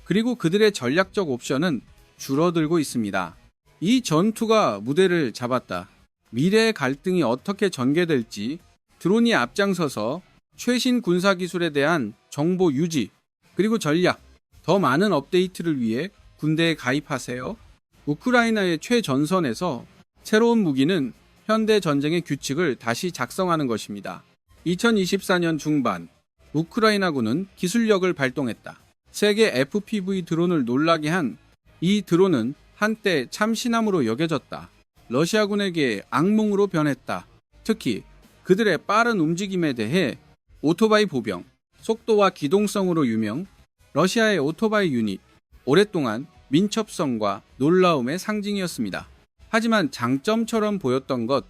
그리고 그들의 전략적 옵션은 줄어들고 있습니다. 이 전투가 무대를 잡았다. 미래의 갈등이 어떻게 전개될지 드론이 앞장서서 최신 군사기술에 대한 정보 유지, 그리고 전략, 더 많은 업데이트를 위해 군대에 가입하세요. 우크라이나의 최전선에서 새로운 무기는 현대 전쟁의 규칙을 다시 작성하는 것입니다. 2024년 중반, 우크라이나군은 기술력을 발동했다. 세계 FPV 드론을 놀라게 한 이 드론은 한때 참신함으로 여겨졌다. 러시아군에게 악몽으로 변했다. 특히 그들의 빠른 움직임에 대해 오토바이 보병, 속도와 기동성으로 유명, 러시아의 오토바이 유닛, 오랫동안 민첩성과 놀라움의 상징이었습니다. 하지만 장점처럼 보였던 것,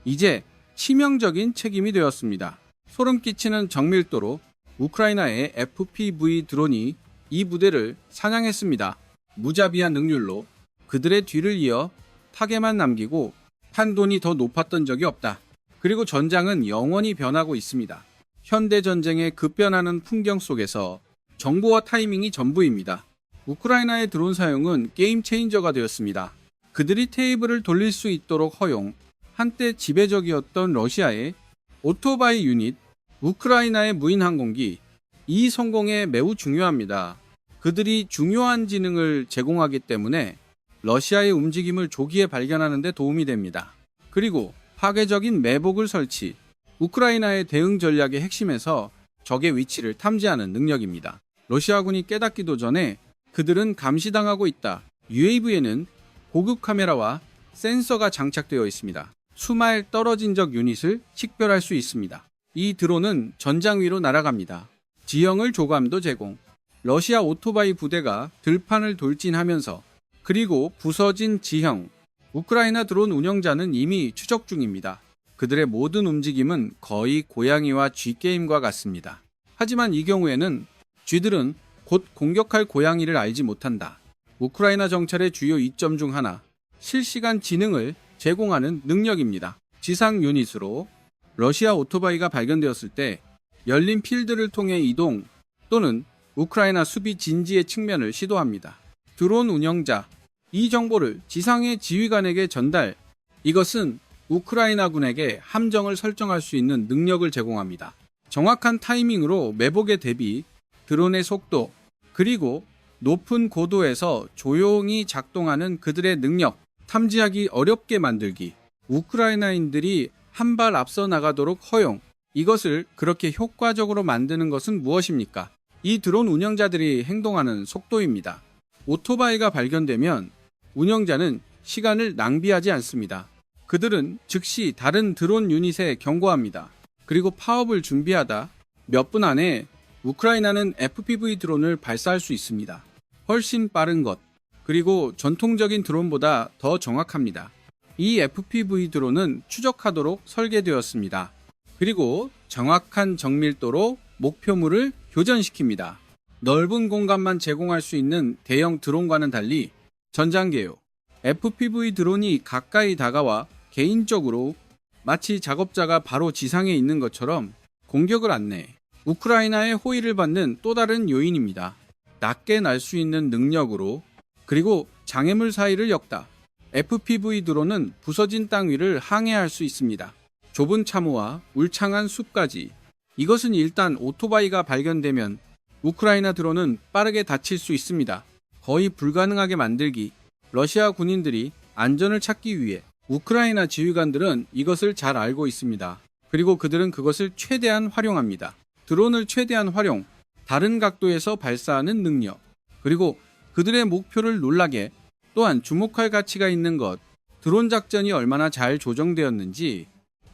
이제 치명적인 책임이 되었습니다. 소름 끼치는 정밀도로 우크라이나의 FPV 드론이 이 부대를 사냥했습니다. 무자비한 능률로 그들의 뒤를 이어 타겟만 남기고 판돈이 더 높았던 적이 없다. 그리고 전장은 영원히 변하고 있습니다. 현대 전쟁의 급변하는 풍경 속에서 정보와 타이밍이 전부입니다. 우크라이나의 드론 사용은 게임 체인저가 되었습니다. 그들이 테이블을 돌릴 수 있도록 허용, 한때 지배적이었던 러시아의 오토바이 유닛, 우크라이나의 무인 항공기, 이 성공에 매우 중요합니다. 그들이 중요한 지능을 제공하기 때문에 러시아의 움직임을 조기에 발견하는 데 도움이 됩니다. 그리고 파괴적인 매복을 설치, 우크라이나의 대응 전략의 핵심에서 적의 위치를 탐지하는 능력입니다. 러시아군이 깨닫기도 전에 그들은 감시당하고 있다. UAV에는 고급 카메라와 센서가 장착되어 있습니다. 수마일 떨어진 적 유닛을 식별할 수 있습니다. 이 드론은 전장 위로 날아갑니다. 지형을 조감도 제공. 러시아 오토바이 부대가 들판을 돌진하면서 그리고 부서진 지형, 우크라이나 드론 운영자는 이미 추적 중입니다. 그들의 모든 움직임은 거의 고양이와 쥐게임과 같습니다. 하지만 이 경우에는 쥐들은 곧 공격할 고양이를 알지 못한다. 우크라이나 정찰의 주요 이점 중 하나, 실시간 지능을 제공하는 능력입니다. 지상 유닛으로 러시아 오토바이가 발견되었을 때 열린 필드를 통해 이동 또는 우크라이나 수비 진지의 측면을 시도합니다. 드론 운영자, 이 정보를 지상의 지휘관에게 전달, 이것은 우크라이나군에게 함정을 설정할 수 있는 능력을 제공합니다. 정확한 타이밍으로 매복에 대비 드론의 속도, 그리고 높은 고도에서 조용히 작동하는 그들의 능력, 탐지하기 어렵게 만들기, 우크라이나인들이 한 발 앞서 나가도록 허용, 이것을 그렇게 효과적으로 만드는 것은 무엇입니까? 이 드론 운영자들이 행동하는 속도입니다. 오토바이가 발견되면 운영자는 시간을 낭비하지 않습니다. 그들은 즉시 다른 드론 유닛에 경고합니다. 그리고 파업을 준비하다 몇 분 안에 우크라이나는 FPV 드론을 발사할 수 있습니다. 훨씬 빠른 것, 그리고 전통적인 드론보다 더 정확합니다. 이 FPV 드론은 추적하도록 설계되었습니다. 그리고 정확한 정밀도로 목표물을 교전시킵니다. 넓은 공간만 제공할 수 있는 대형 드론과는 달리 전장계요, FPV 드론이 가까이 다가와 개인적으로 마치 작업자가 바로 지상에 있는 것처럼 공격을 안내, 우크라이나의 호의를 받는 또 다른 요인입니다. 낮게 날 수 있는 능력으로, 그리고 장애물 사이를 엮다. FPV 드론은 부서진 땅 위를 항해할 수 있습니다. 좁은 참호와 울창한 숲까지. 이것은 일단 오토바이가 발견되면 우크라이나 드론은 빠르게 다칠 수 있습니다. 거의 불가능하게 만들기. 러시아 군인들이 안전을 찾기 위해 우크라이나 지휘관들은 이것을 잘 알고 있습니다. 그리고 그들은 그것을 최대한 활용합니다. 드론을 최대한 활용, 다른 각도에서 발사하는 능력, 그리고 그들의 목표를 놀라게, 또한 주목할 가치가 있는 것, 드론 작전이 얼마나 잘 조정되었는지.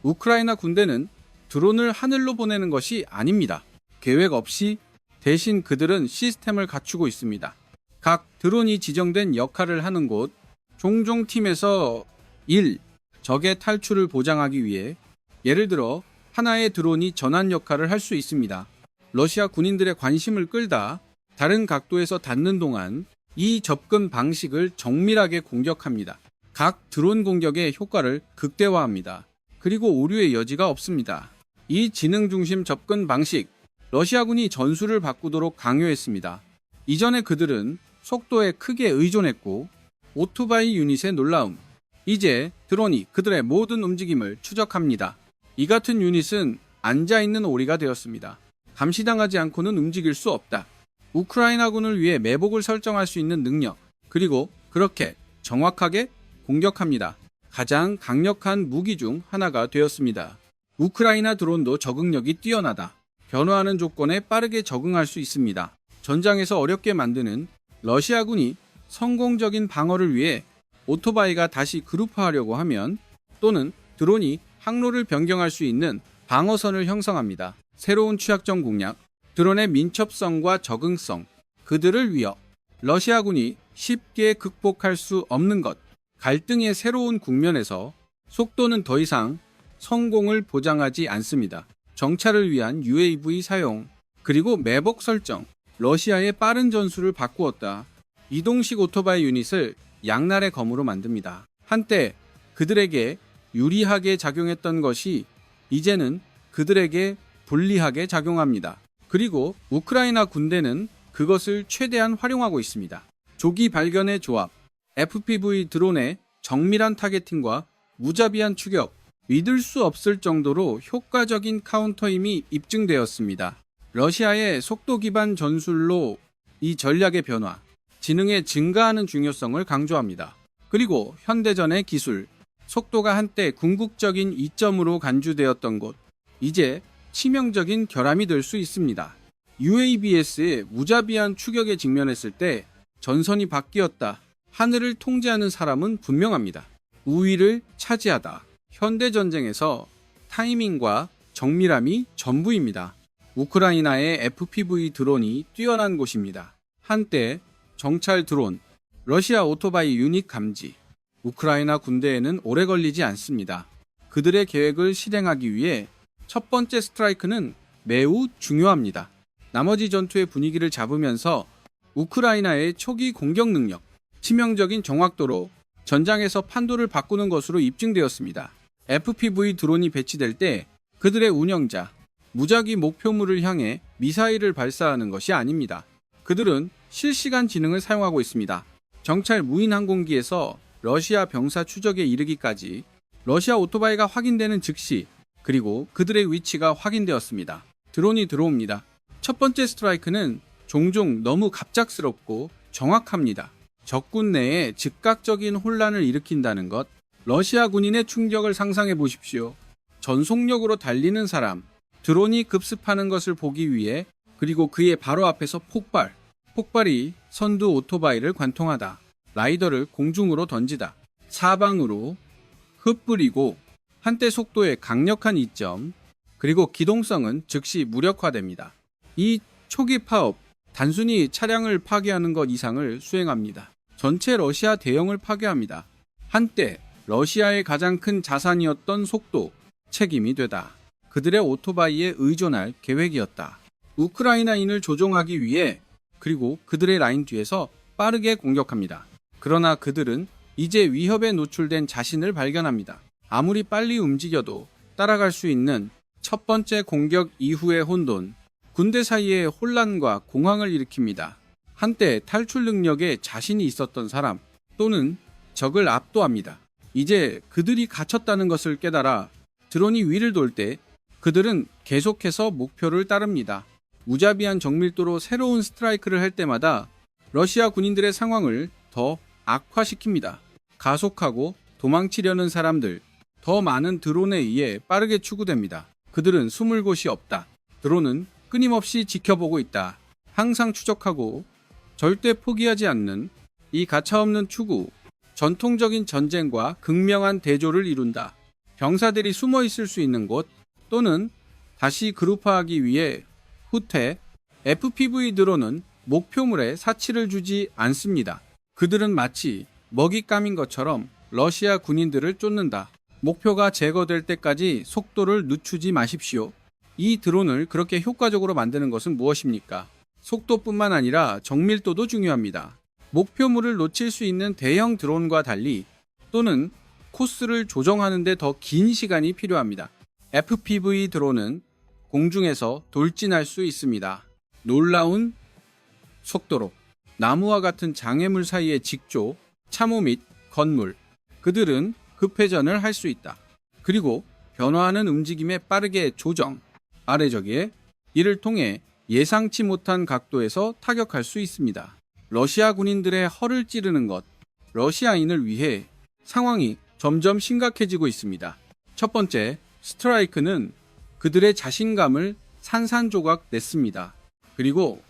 우크라이나 군대는 드론을 하늘로 보내는 것이 아닙니다. 계획 없이 대신 그들은 시스템을 갖추고 있습니다. 각 드론이 지정된 역할을 하는 곳, 종종 팀에서 1. 적의 탈출을 보장하기 위해, 예를 들어 하나의 드론이 전환 역할을 할 수 있습니다. 러시아 군인들의 관심을 끌다 다른 각도에서 닿는 동안 이 접근 방식을 정밀하게 공격합니다. 각 드론 공격의 효과를 극대화합니다. 그리고 오류의 여지가 없습니다. 이 지능 중심 접근 방식, 러시아군이 전술을 바꾸도록 강요했습니다. 이전에 그들은 속도에 크게 의존했고 오토바이 유닛의 놀라움. 이제 드론이 그들의 모든 움직임을 추적합니다. 이 같은 유닛은 앉아있는 오리가 되었습니다. 감시당하지 않고는 움직일 수 없다. 우크라이나군을 위해 매복을 설정할 수 있는 능력, 그리고 그렇게 정확하게 공격합니다. 가장 강력한 무기 중 하나가 되었습니다. 우크라이나 드론도 적응력이 뛰어나다. 변화하는 조건에 빠르게 적응할 수 있습니다. 전장에서 어렵게 만드는 러시아군이 성공적인 방어를 위해 오토바이가 다시 그룹화하려고 하면, 또는 드론이 항로를 변경할 수 있는 방어선을 형성합니다. 새로운 취약점 공략, 드론의 민첩성과 적응성, 그들을 위해 러시아군이 쉽게 극복할 수 없는 것, 갈등의 새로운 국면에서 속도는 더 이상 성공을 보장하지 않습니다. 정찰을 위한 UAV 사용, 그리고 매복 설정, 러시아의 빠른 전술을 바꾸었다. 이동식 오토바이 유닛을 양날의 검으로 만듭니다. 한때 그들에게 유리하게 작용했던 것이 이제는 그들에게 불리하게 작용합니다. 그리고 우크라이나 군대는 그것을 최대한 활용하고 있습니다. 조기 발견의 조합, FPV 드론의 정밀한 타겟팅과 무자비한 추격, 믿을 수 없을 정도로 효과적인 카운터임이 입증되었습니다. 러시아의 속도 기반 전술로 이 전략의 변화, 지능의 증가하는 중요성을 강조합니다. 그리고 현대전의 기술, 속도가 한때 궁극적인 이점으로 간주되었던 곳, 이제 치명적인 결함이 될 수 있습니다. UAVS의 무자비한 추격에 직면했을 때 전선이 바뀌었다. 하늘을 통제하는 사람은 분명합니다. 우위를 차지하다. 현대전쟁에서 타이밍과 정밀함이 전부입니다. 우크라이나의 FPV 드론이 뛰어난 곳입니다. 한때 정찰 드론, 러시아 오토바이 유닛 감지. 우크라이나 군대에는 오래 걸리지 않습니다. 그들의 계획을 실행하기 위해 첫 번째 스트라이크는 매우 중요합니다. 나머지 전투의 분위기를 잡으면서 우크라이나의 초기 공격 능력, 치명적인 정확도로 전장에서 판도를 바꾸는 것으로 입증되었습니다. FPV 드론이 배치될 때 그들의 운영자, 무작위 목표물을 향해 미사일을 발사하는 것이 아닙니다. 그들은 실시간 지능을 사용하고 있습니다. 정찰 무인 항공기에서 러시아 병사 추적에 이르기까지 러시아 오토바이가 확인되는 즉시, 그리고 그들의 위치가 확인되었습니다. 드론이 들어옵니다. 첫 번째 스트라이크는 종종 너무 갑작스럽고 정확합니다. 적군 내에 즉각적인 혼란을 일으킨다는 것, 러시아 군인의 충격을 상상해 보십시오. 전속력으로 달리는 사람, 드론이 급습하는 것을 보기 위해, 그리고 그의 바로 앞에서 폭발이 선두 오토바이를 관통하다. 라이더를 공중으로 던지다. 사방으로 흩뿌리고 한때 속도의 강력한 이점, 그리고 기동성은 즉시 무력화됩니다. 이 초기 파업, 단순히 차량을 파괴하는 것 이상을 수행합니다. 전체 러시아 대형을 파괴합니다. 한때 러시아의 가장 큰 자산이었던 속도, 책임이 되다. 그들의 오토바이에 의존할 계획이었다. 우크라이나인을 조종하기 위해, 그리고 그들의 라인 뒤에서 빠르게 공격합니다. 그러나 그들은 이제 위협에 노출된 자신을 발견합니다. 아무리 빨리 움직여도 따라갈 수 있는 첫 번째 공격 이후의 혼돈, 군대 사이에 혼란과 공황을 일으킵니다. 한때 탈출 능력에 자신이 있었던 사람, 또는 적을 압도합니다. 이제 그들이 갇혔다는 것을 깨달아 드론이 위를 돌 때 그들은 계속해서 목표를 따릅니다. 무자비한 정밀도로 새로운 스트라이크를 할 때마다 러시아 군인들의 상황을 더 악화시킵니다. 가속하고 도망치려는 사람들, 더 많은 드론에 의해 빠르게 추구됩니다. 그들은 숨을 곳이 없다. 드론은 끊임없이 지켜보고 있다. 항상 추적하고 절대 포기하지 않는 이 가차없는 추구, 전통적인 전쟁과 극명한 대조를 이룬다. 병사들이 숨어 있을 수 있는 곳, 또는 다시 그룹화하기 위해 후퇴, FPV 드론은 목표물에 사치를 주지 않습니다. 그들은 마치 먹잇감인 것처럼 러시아 군인들을 쫓는다. 목표가 제거될 때까지 속도를 늦추지 마십시오. 이 드론을 그렇게 효과적으로 만드는 것은 무엇입니까? 속도뿐만 아니라 정밀도도 중요합니다. 목표물을 놓칠 수 있는 대형 드론과 달리, 또는 코스를 조정하는 데 더 긴 시간이 필요합니다. FPV 드론은 공중에서 돌진할 수 있습니다. 놀라운 속도로, 나무와 같은 장애물 사이의 직조, 참호 및 건물, 그들은 급회전을 할 수 있다. 그리고 변화하는 움직임에 빠르게 조정, 아래적에 이를 통해 예상치 못한 각도에서 타격할 수 있습니다. 러시아 군인들의 허를 찌르는 것, 러시아인을 위해 상황이 점점 심각해지고 있습니다. 첫 번째, 스트라이크는 그들의 자신감을 산산조각 냈습니다. 그리고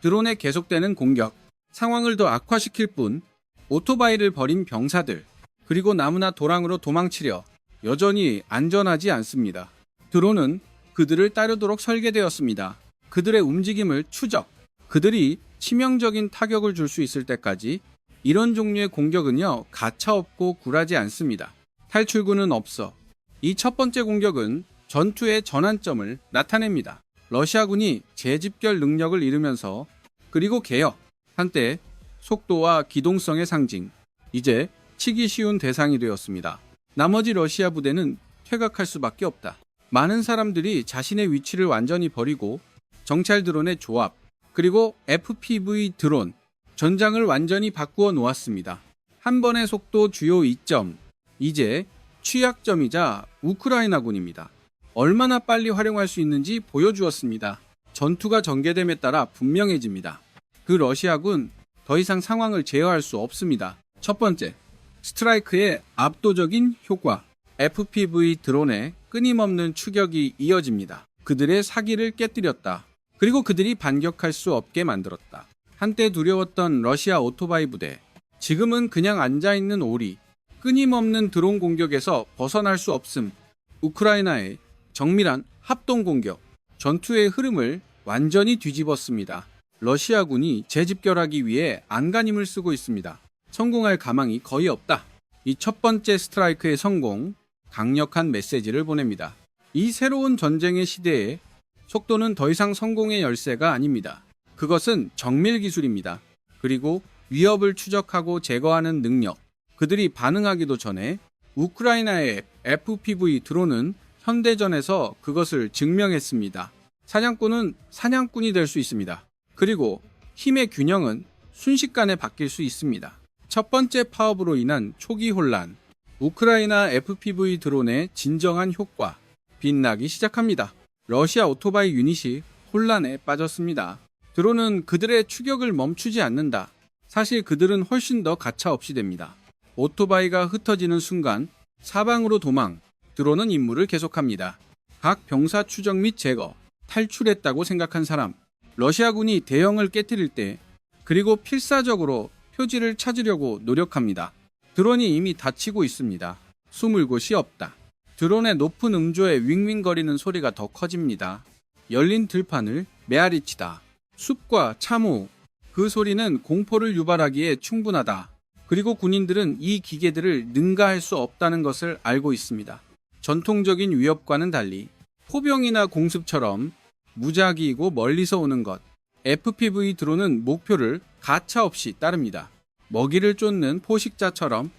드론의 계속되는 공격, 상황을 더 악화시킬 뿐 오토바이를 버린 병사들, 그리고 나무나 도랑으로 도망치려 여전히 안전하지 않습니다. 드론은 그들을 따르도록 설계되었습니다. 그들의 움직임을 추적, 그들이 치명적인 타격을 줄 수 있을 때까지. 이런 종류의 공격은요, 가차없고 굴하지 않습니다. 탈출구는 없어. 이 첫 번째 공격은 전투의 전환점을 나타냅니다. 러시아군이 재집결 능력을 잃으면서, 그리고 개혁, 한때 속도와 기동성의 상징, 이제 치기 쉬운 대상이 되었습니다. 나머지 러시아 부대는 퇴각할 수밖에 없다. 많은 사람들이 자신의 위치를 완전히 버리고 정찰 드론의 조합, 그리고 FPV 드론, 전장을 완전히 바꾸어 놓았습니다. 한 번의 속도 주요 2점, 이제 취약점이자 우크라이나군입니다. 얼마나 빨리 활용할 수 있는지 보여주었습니다. 전투가 전개됨에 따라 분명해집니다. 그 러시아군 더 이상 상황을 제어할 수 없습니다. 첫 번째, 스트라이크의 압도적인 효과, FPV 드론의 끊임없는 추격이 이어집니다. 그들의 사기를 깨뜨렸다. 그리고 그들이 반격할 수 없게 만들었다. 한때 두려웠던 러시아 오토바이 부대, 지금은 그냥 앉아있는 오리, 끊임없는 드론 공격에서 벗어날 수 없음. 우크라이나의 정밀한 합동 공격, 전투의 흐름을 완전히 뒤집었습니다. 러시아군이 재집결하기 위해 안간힘을 쓰고 있습니다. 성공할 가망이 거의 없다. 이 첫 번째 스트라이크의 성공, 강력한 메시지를 보냅니다. 이 새로운 전쟁의 시대에 속도는 더 이상 성공의 열쇠가 아닙니다. 그것은 정밀 기술입니다. 그리고 위협을 추적하고 제거하는 능력, 그들이 반응하기도 전에 우크라이나의 FPV 드론은 현대전에서 그것을 증명했습니다. 사냥꾼은 사냥꾼이 될 수 있습니다. 그리고 힘의 균형은 순식간에 바뀔 수 있습니다. 첫 번째 파업으로 인한 초기 혼란, 우크라이나 FPV 드론의 진정한 효과, 빛나기 시작합니다. 러시아 오토바이 유닛이 혼란에 빠졌습니다. 드론은 그들의 추격을 멈추지 않는다. 사실 그들은 훨씬 더 가차없이 됩니다. 오토바이가 흩어지는 순간 사방으로 도망, 드론은 임무를 계속합니다. 각 병사 추적 및 제거, 탈출했다고 생각한 사람, 러시아군이 대형을 깨뜨릴 때, 그리고 필사적으로 표지를 찾으려고 노력합니다. 드론이 이미 다치고 있습니다. 숨을 곳이 없다. 드론의 높은 음조에 윙윙거리는 소리가 더 커집니다. 열린 들판을 메아리치다. 숲과 참호, 그 소리는 공포를 유발하기에 충분하다. 그리고 군인들은 이 기계들을 능가할 수 없다는 것을 알고 있습니다. 전통적인 위협과는 달리 포병이나 공습처럼 무작위이고 멀리서 오는 것, FPV 드론은 목표를 가차없이 따릅니다. 먹이를 쫓는 포식자처럼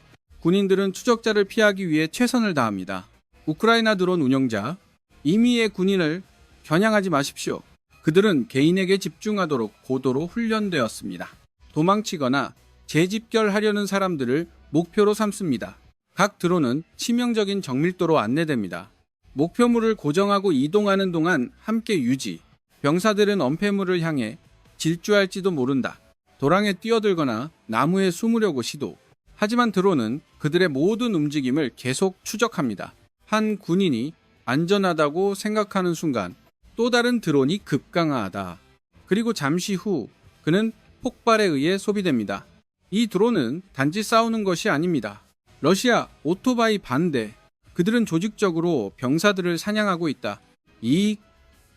군인들은 추적자를 피하기 위해 최선을 다합니다. 우크라이나 드론 운영자, 임의의 군인을 겨냥하지 마십시오. 그들은 개인에게 집중하도록 고도로 훈련되었습니다. 도망치거나 재집결하려는 사람들을 목표로 삼습니다. 각 드론은 치명적인 정밀도로 안내됩니다. 목표물을 고정하고 이동하는 동안 함께 유지. 병사들은 엄폐물을 향해 질주할지도 모른다. 도랑에 뛰어들거나 나무에 숨으려고 시도. 하지만 드론은 그들의 모든 움직임을 계속 추적합니다. 한 군인이 안전하다고 생각하는 순간 또 다른 드론이 급강하다. 그리고 잠시 후 그는 폭발에 의해 소비됩니다. 이 드론은 단지 싸우는 것이 아닙니다. 러시아 오토바이 반대. 그들은 조직적으로 병사들을 사냥하고 있다. 이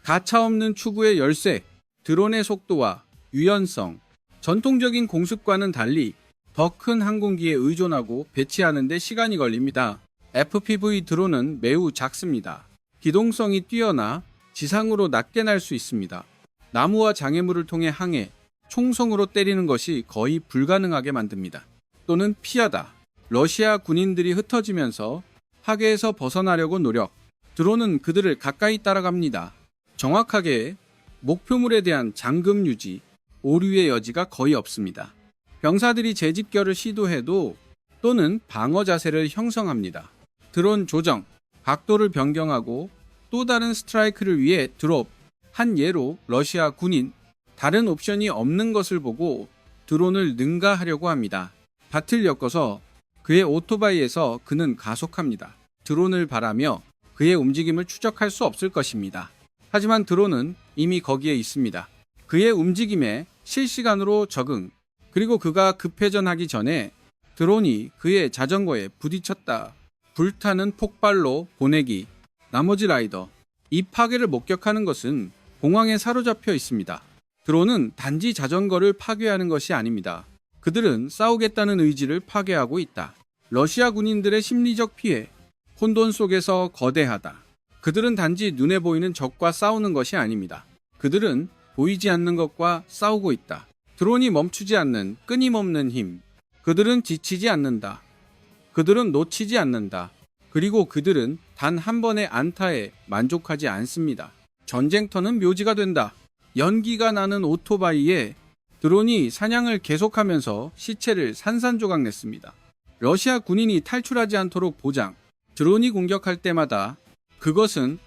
가차없는 추구의 열쇠, 드론의 속도와 유연성, 전통적인 공습과는 달리 더 큰 항공기에 의존하고 배치하는 데 시간이 걸립니다. FPV 드론은 매우 작습니다. 기동성이 뛰어나 지상으로 낮게 날 수 있습니다. 나무와 장애물을 통해 항해, 총성으로 때리는 것이 거의 불가능하게 만듭니다. 또는 피하다. 러시아 군인들이 흩어지면서 파괴에서 벗어나려고 노력. 드론은 그들을 가까이 따라갑니다. 정확하게 목표물에 대한 잠금 유지, 오류의 여지가 거의 없습니다. 병사들이 재집결을 시도해도 또는 방어 자세를 형성합니다. 드론 조정, 각도를 변경하고 또 다른 스트라이크를 위해 드롭. 한 예로 러시아 군인, 다른 옵션이 없는 것을 보고 드론을 능가하려고 합니다. 밭을 엮어서 그의 오토바이에서 그는 가속합니다. 드론을 바라며 그의 움직임을 추적할 수 없을 것입니다. 하지만 드론은 이미 거기에 있습니다. 그의 움직임에 실시간으로 적응, 그리고 그가 급회전하기 전에 드론이 그의 자전거에 부딪혔다. 불타는 폭발로 보내기. 나머지 라이더. 이 파괴를 목격하는 것은 공황에 사로잡혀 있습니다. 드론은 단지 자전거를 파괴하는 것이 아닙니다. 그들은 싸우겠다는 의지를 파괴하고 있다. 러시아 군인들의 심리적 피해. 혼돈 속에서 거대하다. 그들은 단지 눈에 보이는 적과 싸우는 것이 아닙니다. 그들은 보이지 않는 것과 싸우고 있다. 드론이 멈추지 않는 끊임없는 힘. 그들은 지치지 않는다. 그들은 놓치지 않는다. 그리고 그들은 단 한 번의 안타에 만족하지 않습니다. 전쟁터는 묘지가 된다. 연기가 나는 오토바이에 드론이 사냥을 계속하면서 시체를 산산조각 냈습니다. 러시아 군인이 탈출하지 않도록 보장. 드론이 공격할 때마다 그것은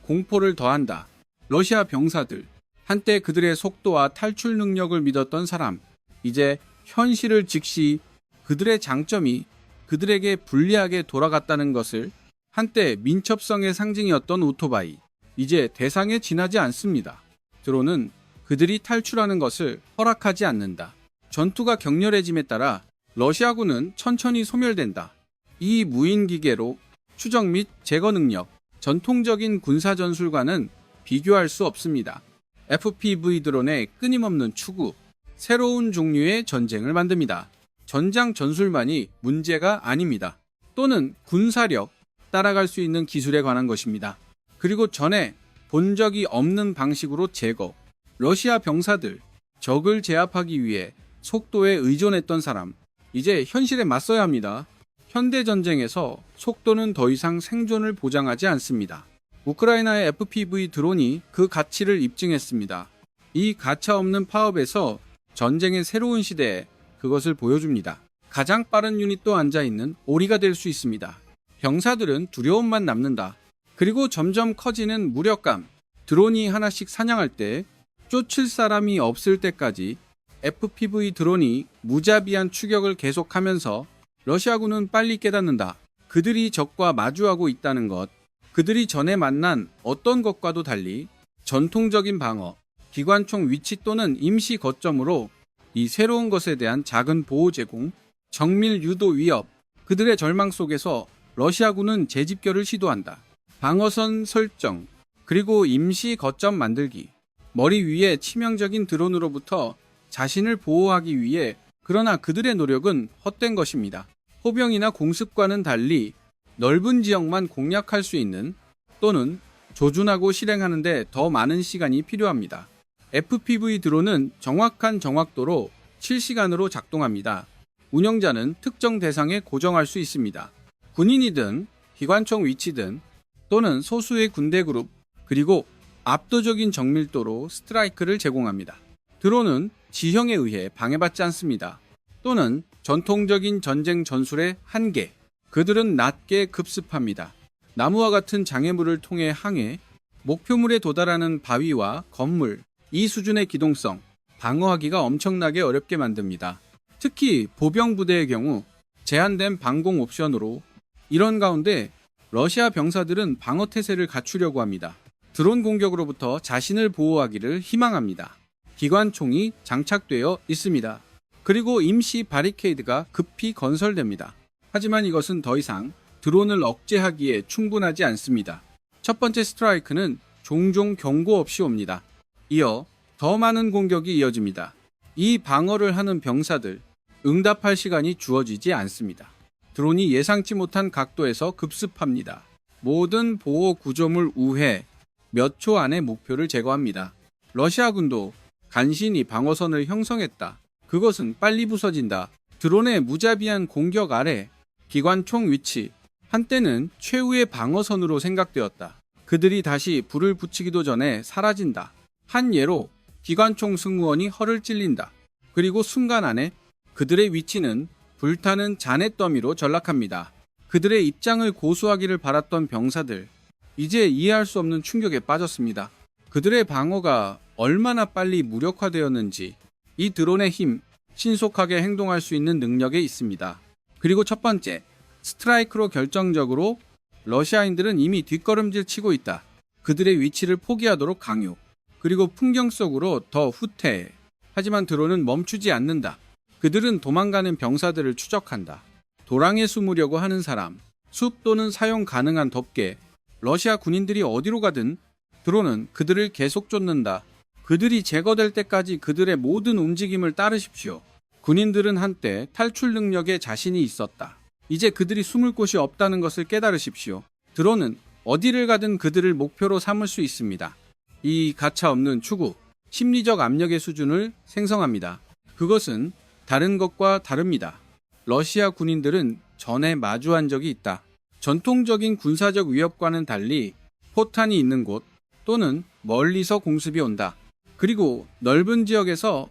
공포를 더한다. 러시아 병사들. 한때 그들의 속도와 탈출 능력을 믿었던 사람. 이제 현실을 직시 그들의 장점이 그들에게 불리하게 돌아갔다는 것을. 한때 민첩성의 상징이었던 오토바이. 이제 대상에 지나지 않습니다. 드론은 그들이 탈출하는 것을 허락하지 않는다. 전투가 격렬해짐에 따라 러시아군은 천천히 소멸된다. 이 무인기계로 추적 및 제거 능력, 전통적인 군사 전술과는 비교할 수 없습니다. FPV 드론의 끊임없는 추구, 새로운 종류의 전쟁을 만듭니다. 전장 전술만이 문제가 아닙니다. 또는 군사력, 따라갈 수 있는 기술에 관한 것입니다. 그리고 전에 본 적이 없는 방식으로 제거. 러시아 병사들, 적을 제압하기 위해 속도에 의존했던 사람, 이제 현실에 맞서야 합니다. 현대 전쟁에서 속도는 더 이상 생존을 보장하지 않습니다. 우크라이나의 FPV 드론이 그 가치를 입증했습니다. 이 가차없는 파업에서 전쟁의 새로운 시대에 그것을 보여줍니다. 가장 빠른 유닛도 앉아있는 오리가 될 수 있습니다. 병사들은 두려움만 남는다. 그리고 점점 커지는 무력감. 드론이 하나씩 사냥할 때 쫓을 사람이 없을 때까지 FPV 드론이 무자비한 추격을 계속하면서 러시아군은 빨리 깨닫는다. 그들이 적과 마주하고 있다는 것. 그들이 전에 만난 어떤 것과도 달리 전통적인 방어, 기관총 위치 또는 임시 거점으로 이 새로운 것에 대한 작은 보호 제공, 정밀 유도 위협. 그들의 절망 속에서 러시아군은 재집결을 시도한다. 방어선 설정, 그리고 임시 거점 만들기. 머리 위에 치명적인 드론으로부터 자신을 보호하기 위해. 그러나 그들의 노력은 헛된 것입니다. 포병이나 공습과는 달리 넓은 지역만 공략할 수 있는 또는 조준하고 실행하는데 더 많은 시간이 필요합니다. FPV 드론은 정확한 정확도로 실시간으로 작동합니다. 운영자는 특정 대상에 고정할 수 있습니다. 군인이든 기관총 위치든 또는 소수의 군대 그룹, 그리고 압도적인 정밀도로 스트라이크를 제공합니다. 드론은 지형에 의해 방해받지 않습니다. 또는 전통적인 전쟁 전술의 한계. 그들은 낮게 급습합니다. 나무와 같은 장애물을 통해 항해, 목표물에 도달하는 바위와 건물, 이 수준의 기동성, 방어하기가 엄청나게 어렵게 만듭니다. 특히 보병 부대의 경우 제한된 방공 옵션으로. 이런 가운데 러시아 병사들은 방어 태세를 갖추려고 합니다. 드론 공격으로부터 자신을 보호하기를 희망합니다. 기관총이 장착되어 있습니다. 그리고 임시 바리케이드가 급히 건설됩니다. 하지만 이것은 더 이상 드론을 억제하기에 충분하지 않습니다. 첫 번째 스트라이크는 종종 경고 없이 옵니다. 이어 더 많은 공격이 이어집니다. 이 방어를 하는 병사들, 응답할 시간이 주어지지 않습니다. 드론이 예상치 못한 각도에서 급습합니다. 모든 보호 구조물 우회, 몇 초 안에 목표를 제거합니다. 러시아군도 간신히 방어선을 형성했다. 그것은 빨리 부서진다. 드론의 무자비한 공격 아래 기관총 위치, 한때는 최후의 방어선으로 생각되었다. 그들이 다시 불을 붙이기도 전에 사라진다. 한 예로 기관총 승무원이 허를 찔린다. 그리고 순간 안에 그들의 위치는 불타는 잔해 더미로 전락합니다. 그들의 입장을 고수하기를 바랐던 병사들, 이제 이해할 수 없는 충격에 빠졌습니다. 그들의 방어가 얼마나 빨리 무력화되었는지 이 드론의 힘, 신속하게 행동할 수 있는 능력에 있습니다. 그리고 첫 번째, 스트라이크로 결정적으로 러시아인들은 이미 뒷걸음질 치고 있다. 그들의 위치를 포기하도록 강요. 그리고 풍경 속으로 더 후퇴해. 하지만 드론은 멈추지 않는다. 그들은 도망가는 병사들을 추적한다. 도랑에 숨으려고 하는 사람, 숲 또는 사용 가능한 덮개, 러시아 군인들이 어디로 가든 드론은 그들을 계속 쫓는다. 그들이 제거될 때까지 그들의 모든 움직임을 따르십시오. 군인들은 한때 탈출 능력에 자신이 있었다. 이제 그들이 숨을 곳이 없다는 것을 깨달으십시오. 드론은 어디를 가든 그들을 목표로 삼을 수 있습니다. 이 가차없는 추구, 심리적 압력의 수준을 생성합니다. 그것은 다른 것과 다릅니다. 러시아 군인들은 전에 마주한 적이 있다. 전통적인 군사적 위협과는 달리 포탄이 있는 곳 또는 멀리서 공습이 온다. 그리고 넓은 지역에서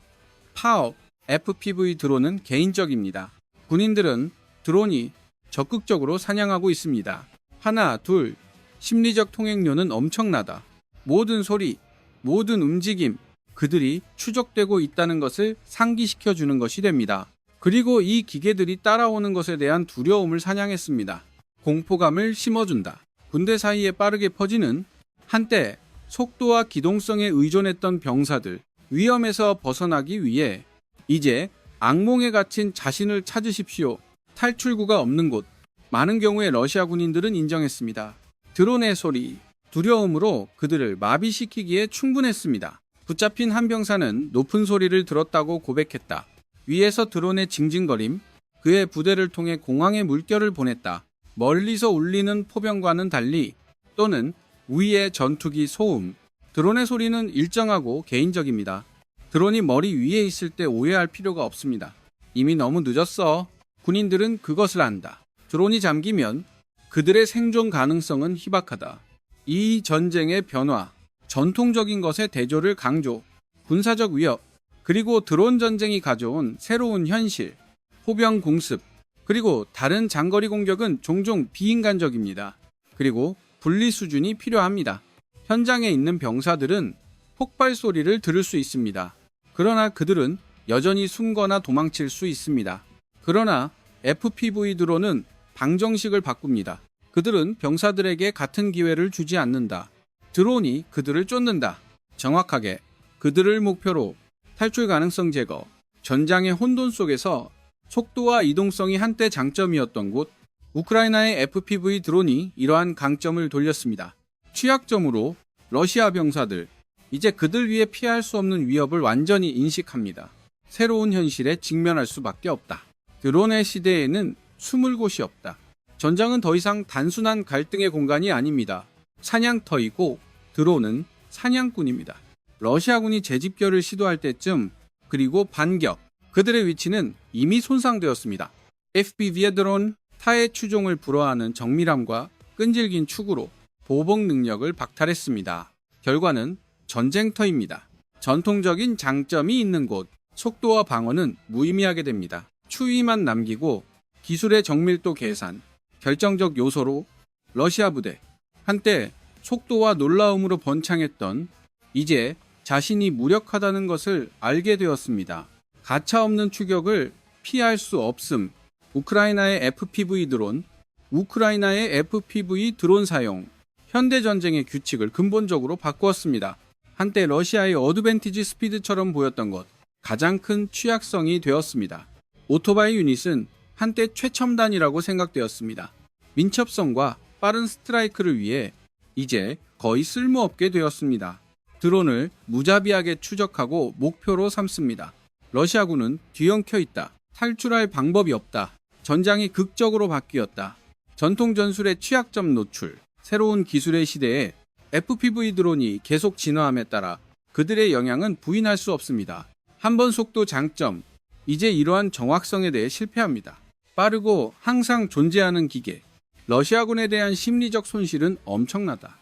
파업, FPV 드론은 개인적입니다. 군인들은 드론이 적극적으로 사냥하고 있습니다. 하나, 둘, 심리적 통행료는 엄청나다. 모든 소리, 모든 움직임, 그들이 추적되고 있다는 것을 상기시켜주는 것이 됩니다. 그리고 이 기계들이 따라오는 것에 대한 두려움을 사냥했습니다. 공포감을 심어준다. 군대 사이에 빠르게 퍼지는 한때 속도와 기동성에 의존했던 병사들, 위험에서 벗어나기 위해 이제 악몽에 갇힌 자신을 찾으십시오. 탈출구가 없는 곳. 많은 경우에 러시아 군인들은 인정했습니다. 드론의 소리, 두려움으로 그들을 마비시키기에 충분했습니다. 붙잡힌 한 병사는 높은 소리를 들었다고 고백했다. 위에서 드론의 징징거림, 그의 부대를 통해 공항에 물결을 보냈다. 멀리서 울리는 포병과는 달리 또는 위의 전투기 소음, 드론의 소리는 일정하고 개인적입니다. 드론이 머리 위에 있을 때 오해할 필요가 없습니다. 이미 너무 늦었어. 군인들은 그것을 안다. 드론이 잠기면 그들의 생존 가능성은 희박하다. 이 전쟁의 변화, 전통적인 것의 대조를 강조, 군사적 위협, 그리고 드론 전쟁이 가져온 새로운 현실, 포병 공습, 그리고 다른 장거리 공격은 종종 비인간적입니다. 그리고 분리 수준이 필요합니다. 현장에 있는 병사들은 폭발 소리를 들을 수 있습니다. 그러나 그들은 여전히 숨거나 도망칠 수 있습니다. 그러나 FPV 드론은 방정식을 바꿉니다. 그들은 병사들에게 같은 기회를 주지 않는다. 드론이 그들을 쫓는다. 정확하게 그들을 목표로 탈출 가능성 제거, 전장의 혼돈 속에서 속도와 이동성이 한때 장점이었던 곳, 우크라이나의 FPV 드론이 이러한 강점을 돌렸습니다. 취약점으로 러시아 병사들, 이제 그들 위해 피할 수 없는 위협을 완전히 인식합니다. 새로운 현실에 직면할 수밖에 없다. 드론의 시대에는 숨을 곳이 없다. 전장은 더 이상 단순한 갈등의 공간이 아닙니다. 사냥터이고 드론은 사냥꾼입니다. 러시아군이 재집결을 시도할 때쯤, 그리고 반격, 그들의 위치는 이미 손상되었습니다. FPV의 드론, 타의 추종을 불허하는 정밀함과 끈질긴 추구로 보복 능력을 박탈했습니다. 결과는 전쟁터입니다. 전통적인 장점이 있는 곳, 속도와 방어는 무의미하게 됩니다. 추위만 남기고 기술의 정밀도 계산, 결정적 요소로 러시아 부대, 한때 속도와 놀라움으로 번창했던 이제 자신이 무력하다는 것을 알게 되었습니다. 가차없는 추격을 피할 수 없음. 우크라이나의 FPV 드론, 우크라이나의 FPV 드론 사용, 현대전쟁의 규칙을 근본적으로 바꾸었습니다. 한때 러시아의 어드밴티지 스피드처럼 보였던 것, 가장 큰 취약성이 되었습니다. 오토바이 유닛은 한때 최첨단이라고 생각되었습니다. 민첩성과 빠른 스트라이크를 위해 이제 거의 쓸모없게 되었습니다. 드론을 무자비하게 추적하고 목표로 삼습니다. 러시아군은 뒤엉켜 있다. 탈출할 방법이 없다. 전장이 극적으로 바뀌었다. 전통 전술의 취약점 노출, 새로운 기술의 시대에 FPV 드론이 계속 진화함에 따라 그들의 영향은 부인할 수 없습니다. 한 번 속도 장점, 이제 이러한 정확성에 대해 실패합니다. 빠르고 항상 존재하는 기계, 러시아군에 대한 심리적 손실은 엄청나다.